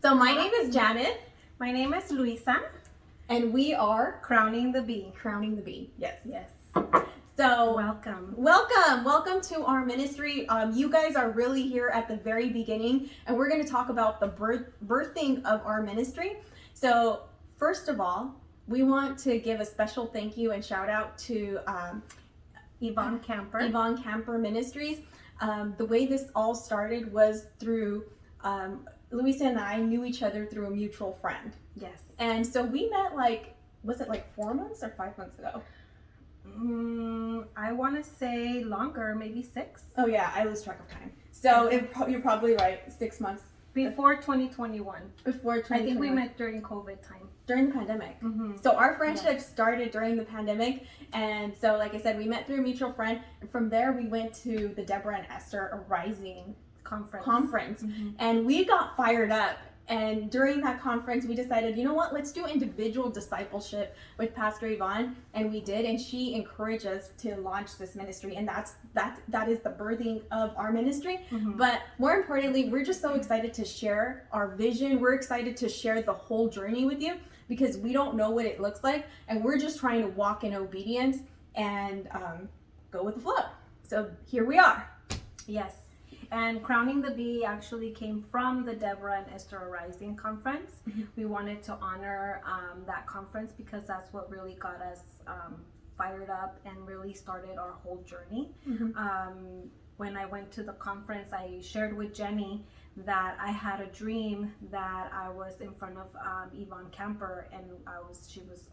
So my name is Janet, My name is Luisa. and we are Crowning the Bee. Crowning the Bee. Yes. Yes. So Welcome. to our ministry. You guys are really here at the very beginning, and we're going to talk about the birthing of our ministry. So first of all, we want to give a special thank you and shout out to Yvonne Camper. Yvonne Camper Ministries. The way this all started was through Luisa and I knew each other through a mutual friend. Yes. And so we met was it 4 months or 5 months ago? I want to say longer, maybe 6. Oh yeah, I lose track of time. So you're probably right, 6 months. Before 2021. Before 2021. I think we met during COVID time. During the pandemic. Mm-hmm. So our friendship started during the pandemic. And so like I said, we met through a mutual friend. And from there we went to the Deborah and Esther Arising conference. Mm-hmm. And we got fired up. And during that conference, we decided, you know what, let's do individual discipleship with Pastor Yvonne. And we did. And she encouraged us to launch this ministry. And that is the birthing of our ministry. Mm-hmm. But more importantly, we're just so excited to share our vision. We're excited to share the whole journey with you because we don't know what it looks like. And we're just trying to walk in obedience and go with the flow. So here we are. Yes. And Crowning the Bee actually came from the Deborah and Esther Arising conference. Mm-hmm. We wanted to honor that conference because that's what really got us fired up and really started our whole journey. Mm-hmm. When I went to the conference, I shared with Jenny that I had a dream that I was in front of Yvonne Camper, and she was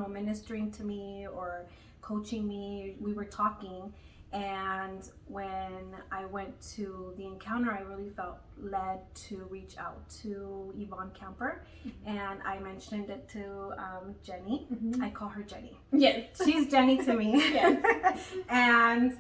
ministering to me or coaching me. We were talking. And when I went to the encounter, I really felt led to reach out to Yvonne Camper, and I mentioned it to Jenny. Mm-hmm. I call her Jenny. Yes. She's Jenny to me. Yes. And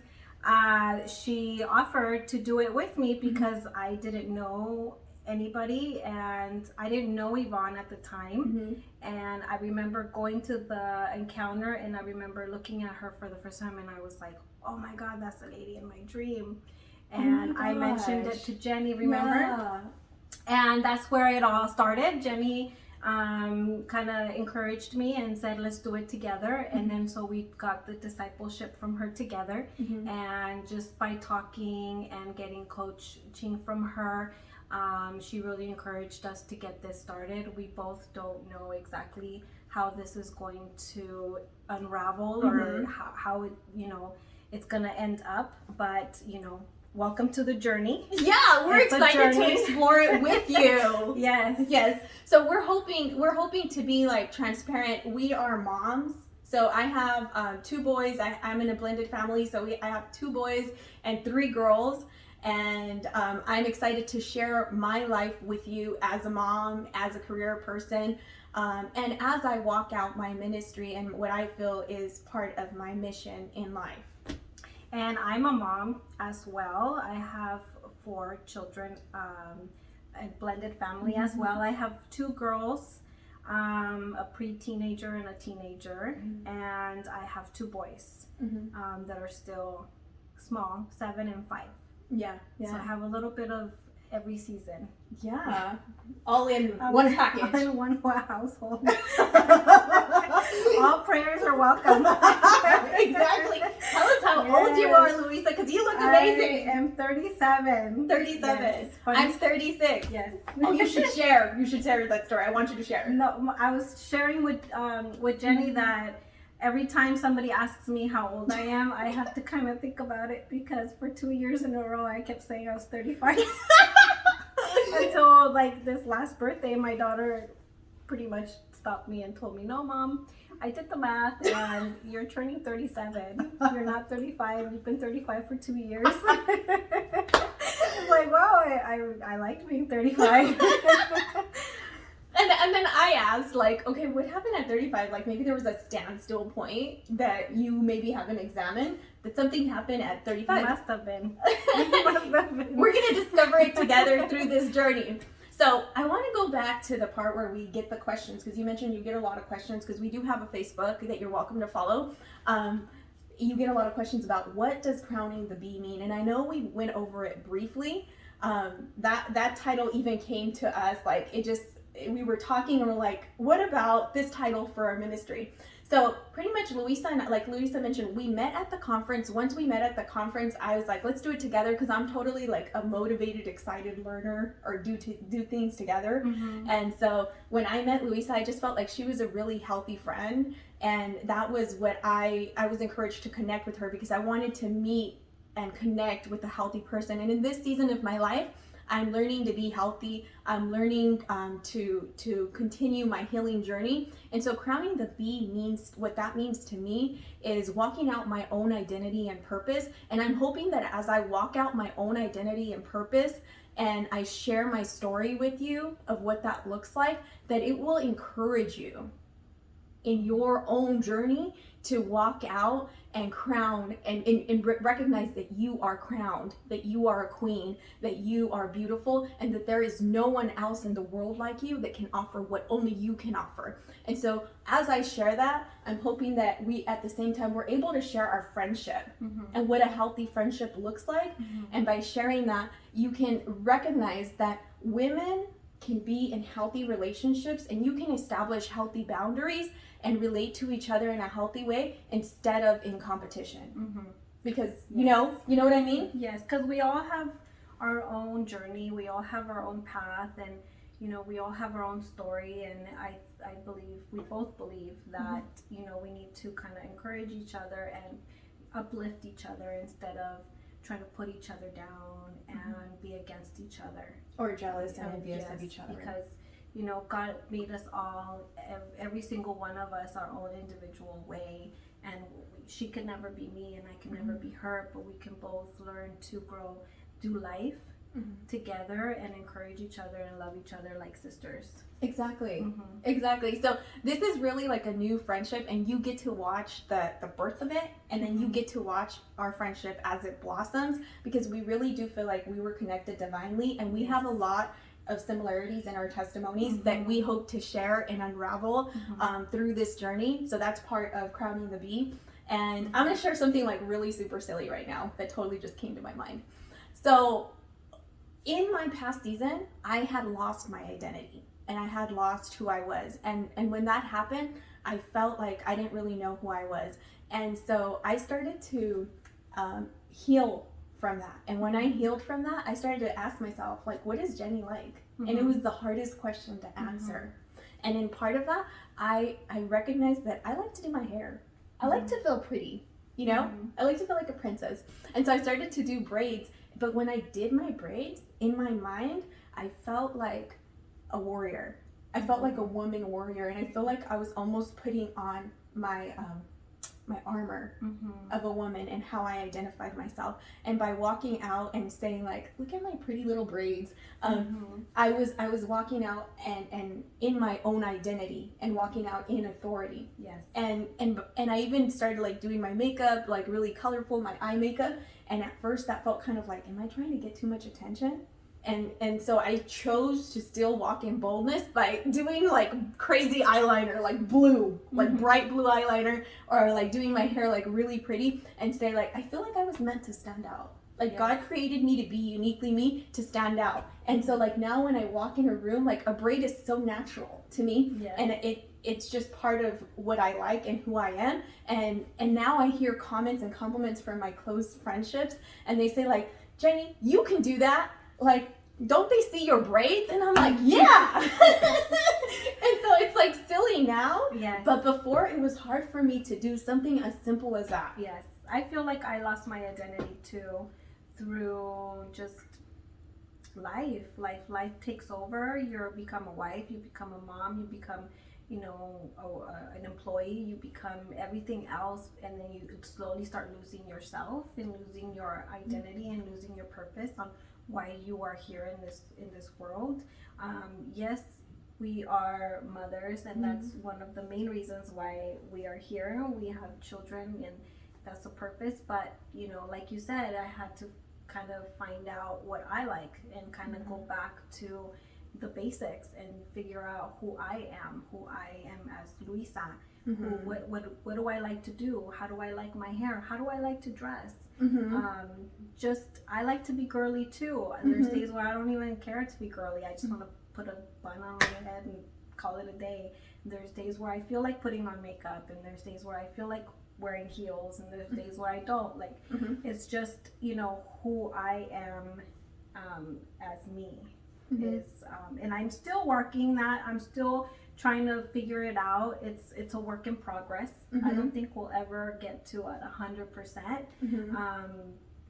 she offered to do it with me because I didn't know anybody and I didn't know Yvonne at the time. Mm-hmm. And I remember going to the encounter and I remember looking at her for the first time and I was like, oh my God, that's the lady in my dream. And I mentioned it to Jenny, remember? Yeah. And that's where it all started. Jenny kind of encouraged me and said, let's do it together. And then so we got the discipleship from her together. Mm-hmm. And just by talking and getting coaching from her, she really encouraged us to get this started. We both don't know exactly how this is going to unravel or how it, it's going to end up, but welcome to the journey. Yeah, we're excited to explore it with you. Yes. So we're hoping to be transparent. We are moms. So I have 2 boys. I'm in a blended family. So I have 2 boys and 3 girls. And I'm excited to share my life with you as a mom, as a career person, and as I walk out my ministry and what I feel is part of my mission in life. And I'm a mom as well. I have 4 children, a blended family as well. I have 2 girls, a pre-teenager and a teenager, and I have 2 boys that are still small, 7 and 5. Yeah. So I have a little bit of every season. Yeah. All in one package. All in one household. All prayers are welcome. Exactly. Tell us how old you are, Luisa, because you look amazing. I am 37. 37. Yes. I'm 36. Yes. Oh, you should share. You should share that story. I want you to share. No, I was sharing with Jenny that every time somebody asks me how old I am, I have to kind of think about it because for 2 years in a row, I kept saying I was 35. Until this last birthday, my daughter pretty much stopped me and told me, no, Mom, I did the math and you're turning 37. You're not 35. You've been 35 for 2 years. I'm like, wow, I liked being 35. And then I asked, okay, what happened at 35? Maybe there was a standstill point that you maybe haven't examined. Did something happen at 35? Must have been. We're going to discover it together through this journey. So I want to go back to the part where we get the questions, because you mentioned you get a lot of questions, because we do have a Facebook that you're welcome to follow. You get a lot of questions about what does crowning the bee mean? And I know we went over it briefly, that title even came to us, like it just, we were talking and we're like, what about this title for our ministry? So pretty much Luisa and, like Luisa mentioned, we met at the conference. Once we met at the conference, I was like, let's do it together, because I'm totally like a motivated, excited learner, or do things together. And so when I met Luisa, I just felt like she was a really healthy friend, and that was what I was encouraged to connect with her, because I wanted to meet and connect with a healthy person. And in this season of my life, I'm learning to be healthy. I'm learning to continue my healing journey. And so crowning the bee means, what that means to me is walking out my own identity and purpose. And I'm hoping that as I walk out my own identity and purpose, and I share my story with you of what that looks like, that it will encourage you in your own journey to walk out and crown and recognize that you are crowned, that you are a queen, that you are beautiful, and that there is no one else in the world like you that can offer what only you can offer. And so as I share that, I'm hoping that we at the same time we're able to share our friendship and what a healthy friendship looks like. And by sharing that, you can recognize that women can be in healthy relationships, and you can establish healthy boundaries and relate to each other in a healthy way instead of in competition. Because you know what I mean? Yes, because we all have our own journey, we all have our own path, and we all have our own story. And I believe, we both believe that we need to kind of encourage each other and uplift each other instead of trying to put each other down and be against each other, or jealous and envious of each other. Because God made us all, every single one of us, our own individual way, and she could never be me and I can never be her, but we can both learn to grow, do life together, and encourage each other and love each other like sisters. Exactly. Exactly. So this is really like a new friendship, and you get to watch the birth of it, and then you get to watch our friendship as it blossoms, because we really do feel like we were connected divinely, and we have a lot of similarities in our testimonies that we hope to share and unravel through this journey. So that's part of Crowning the Bee. And I'm going to share something like really super silly right now that totally just came to my mind. So in my past season, I had lost my identity and I had lost who I was. And when that happened, I felt like I didn't really know who I was. And so I started to heal from that. And when I healed from that, I started to ask myself, like, what is Jenny like? And it was the hardest question to answer. And in part of that, I recognized that I like to do my hair. I like to feel pretty, I like to feel like a princess. And so I started to do braids. But when I did my braids, in my mind, I felt like a warrior. I felt like a woman warrior. And I feel like I was almost putting on my armor of a woman and how I identified myself. And by walking out and saying, like, look at my pretty little braids, I was walking out and in my own identity and walking out in authority. Yes. And I even started like doing my makeup, like really colorful, my eye makeup. And at first that felt kind of like, am I trying to get too much attention? And so I chose to still walk in boldness by doing like crazy eyeliner, like blue, like bright blue eyeliner, or like doing my hair like really pretty, and say like, I feel like I was meant to stand out. Like God created me to be uniquely me, to stand out. And so like now when I walk in a room, like a braid is so natural to me, and it's just part of what I like and who I am. And now I hear comments and compliments from my close friendships, and they say like, Jenny, you can do that. Like, don't they see your braids? And I'm like, yeah. And so it's like silly now. Yes. But before, it was hard for me to do something as simple as that. Yes. I feel like I lost my identity too through just life. Life takes over. You become a wife, you become a mom, you become, an employee, you become everything else, and then you slowly start losing yourself and losing your identity and losing your purpose on why you are here in this world. Yes, we are mothers, and that's one of the main reasons why we are here. We have children, and that's the purpose. But like you said, I had to kind of find out what I like and kind of go back to the basics and figure out who I am as Luisa. What do I like to do? How do I like my hair? How do I like to dress? Just I like to be girly too. There's days where I don't even care to be girly. I just want to put a bun on my head and call it a day. There's days where I feel like putting on makeup, and there's days where I feel like wearing heels, and there's days where I don't. Like it's just, you know, who I am as me is, and I'm still working that. I'm still trying to figure it out. It's a work in progress. I don't think we'll ever get to 100%,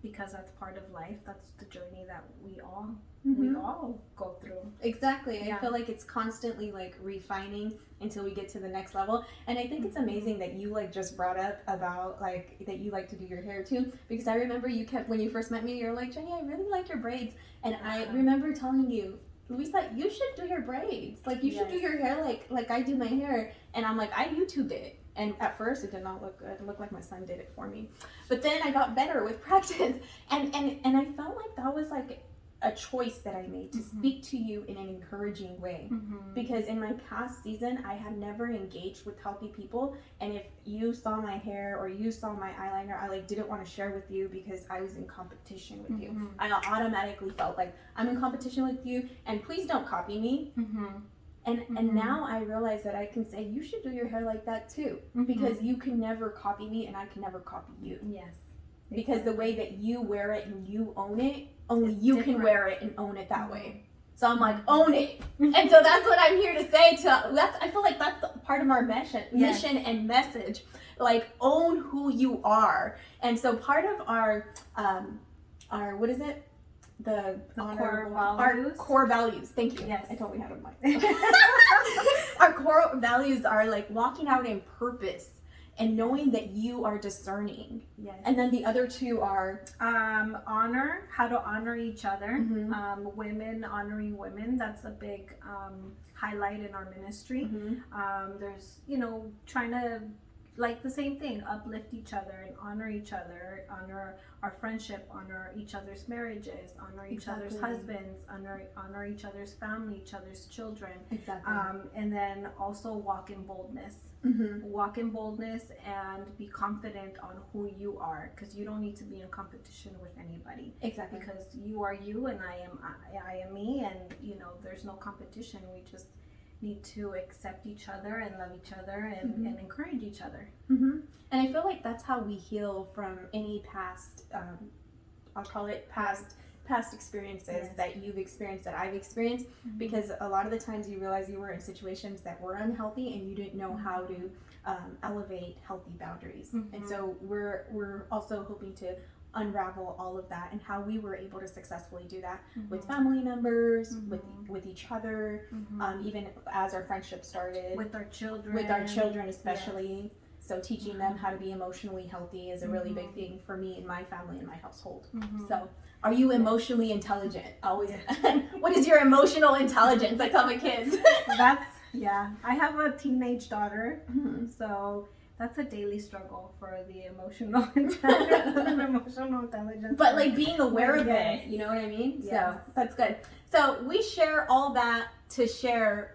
because that's part of life. That's the journey that we all go through. Exactly. I feel like it's constantly like refining until we get to the next level. And I think it's amazing that you like just brought up about like that you like to do your hair too, because I remember you kept, when you first met me, you're like, Jenny, I really like your braids. And I remember telling you, Luisa, you should do your braids. Like you should do your hair like I do my hair. And I'm like, I YouTubed it. And at first it did not look good. It looked like my son did it for me. But then I got better with practice. And I felt like that was like a choice that I made to speak to you in an encouraging way. Because in my past season, I had never engaged with healthy people. And if you saw my hair or you saw my eyeliner, I like didn't want to share with you because I was in competition with you. I automatically felt like I'm in competition with you and please don't copy me. And now I realize that I can say, you should do your hair like that too. Because you can never copy me and I can never copy you. Yes. Because the way that you wear it and you own it, only you can wear it and own it that way. So I'm like, own it. And so that's what I'm here to say. I feel like that's part of our mission and message. Like, own who you are. And so part of our what is it? The core values. Our core values. Thank you. Yes. I totally had a mic. Our core values are like walking out in purpose and knowing that you are discerning. Yes. And then the other two are honor, how to honor each other. Women honoring women. That's a big highlight in our ministry. There's, you know, trying to, like the same thing, uplift each other and honor each other, honor our friendship, honor each other's marriages, honor each other's husbands, honor each other's family, each other's children. And then also walk in boldness. Walk in boldness and be confident on who you are, because you don't need to be in competition with anybody. Because you are you and I am me, and you know, there's no competition. We just need to accept each other and love each other and encourage each other. And I feel like that's how we heal from any past, I'll call it past experiences that you've experienced, that I've experienced, because a lot of the times you realize you were in situations that were unhealthy and you didn't know how to elevate healthy boundaries. And so we're also hoping to unravel all of that and how we were able to successfully do that with family members, with each other, even as our friendship started, with our children especially. So teaching them how to be emotionally healthy is a really big thing for me and my family and my household. So are you emotionally intelligent? Always. What is your emotional intelligence? I tell my kids. I have a teenage daughter, so that's a daily struggle for the emotional intelligence. But like being aware of it, you know what I mean? So that's good. So we share all that to share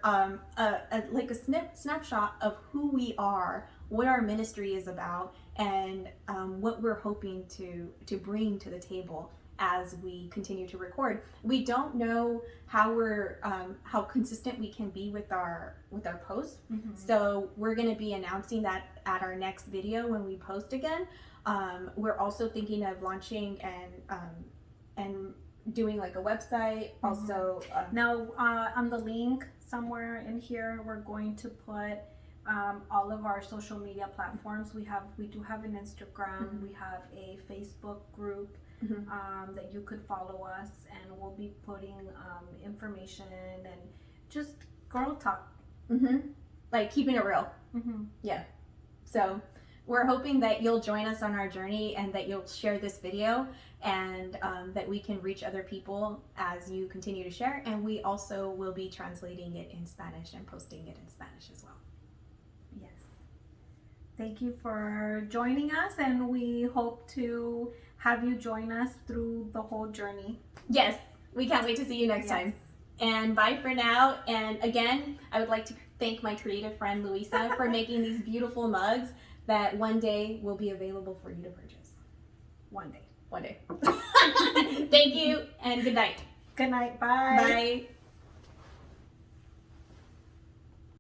like a snapshot of who we are, what our ministry is about, and what we're hoping to bring to the table as we continue to record. We don't know how consistent we can be with our posts. So we're going to be announcing that at our next video when we post again. We're also thinking of launching and doing like a website. Also, now on the link somewhere in here, we're going to put all of our social media platforms. We do have an Instagram. We have a Facebook group that you could follow us, and we'll be putting information and just girl talk, like keeping it real. So we're hoping that you'll join us on our journey and that you'll share this video, and that we can reach other people as you continue to share. And we also will be translating it in Spanish and posting it in Spanish as well. Yes. Thank you for joining us, and we hope to have you join us through the whole journey. Yes, we can't wait to see you next time. And bye for now. And again, I would like to thank my creative friend Luisa for making these beautiful mugs that one day will be available for you to purchase. One day. One day. Thank you and good night. Good night. Bye. Bye.